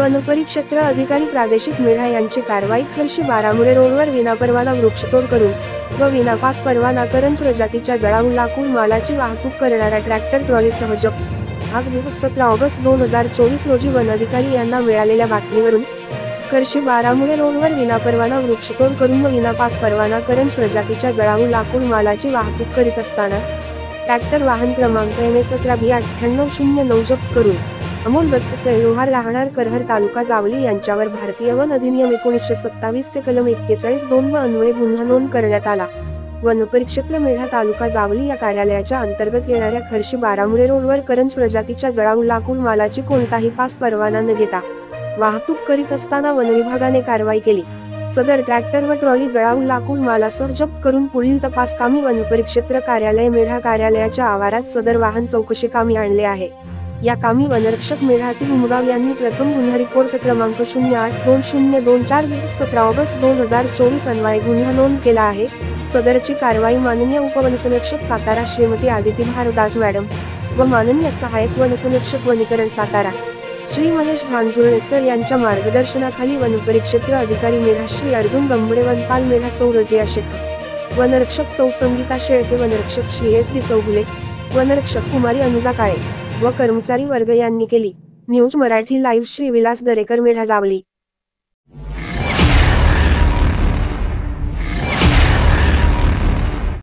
वनपरिक्षेत्र अधिकारी प्रादेशिक मेढा यांची कारवाई. खर्शी बारामुळे रोडवर विनापरवाना वृक्षतोड करून व विनापास परवाना करंज प्रजातीच्या जळाऊ लाकूड मालाची वाहतूक करणारा ट्रॅक्टर ट्रॉलीसह जप्त. आज 17 ऑगस्ट 2024 रोजी वन अधिकारी यांना मिळालेल्या बातमीवरून खर्शी बारामुळे रोडवर विनापरवाना वृक्षतोड करून व विनापास परवाना करंज प्रजातीच्या जळाऊ लाकूड मालाची वाहतूक करीत असताना ट्रॅक्टर वाहन क्रमांक NH17B 9809 जप्त करून अमोल दत्त तैलोहार राहणार करहर तालुका जावली यांच्यावर भारतीय वन अधिनियम 1927 चे कलम 41(2) व अन्वये गुन्हा नोंद करण्यात आला. वनपरिक्षेत्र मेढा तालुका जावली या कार्यालयाच्या अंतर्गत येणाऱ्या खर्शी बारामुळे रोडवर करंज प्रजातीच्या जळाऊ लाकूड मालाची कोणताही पास परवाना न घेता वाहतूक करीत असताना वनविभागाने कारवाई केली. सदर ट्रॅक्टर व ट्रॉली जळाऊ लाकूड मालासह जप्त करून पुढील तपास कामी वनपरिक्षेत्र कार्यालय मेढा कार्यालयाच्या आवारात सदर वाहन चौकशी कामी आणले आहे. या कामी वनरक्षक मेढातील उमगाव यांनी प्रथम गुन्हा रिपोर्ट क्रमांक 082024 17 ऑगस्ट 2024 अन्वये गुन्हा नोंद केला आहे. सदरची कारवाई माननीय उपवनसंरक्षक सातारा श्रीमती आदिती भारद्वाज मॅडम व माननीय सहाय्यक वनसंरक्षक वनीकरण सातारा श्री महेश झांजुर्णे सर यांच्या मार्गदर्शनाखाली वनपरिक्षेत्र अधिकारी मेढा श्री अर्जुन गंभरे, वनपाल मेढा सौ रजिया शेख, वनरक्षक सौ संगीता शेळके, वनरक्षक श्री SD चौगुले, वनरक्षक कुमारी अनुजा काळे व कर्मचारी वर्ग यांनी केली. News Marathi live Shri Vilas Darekar Medha Jawali.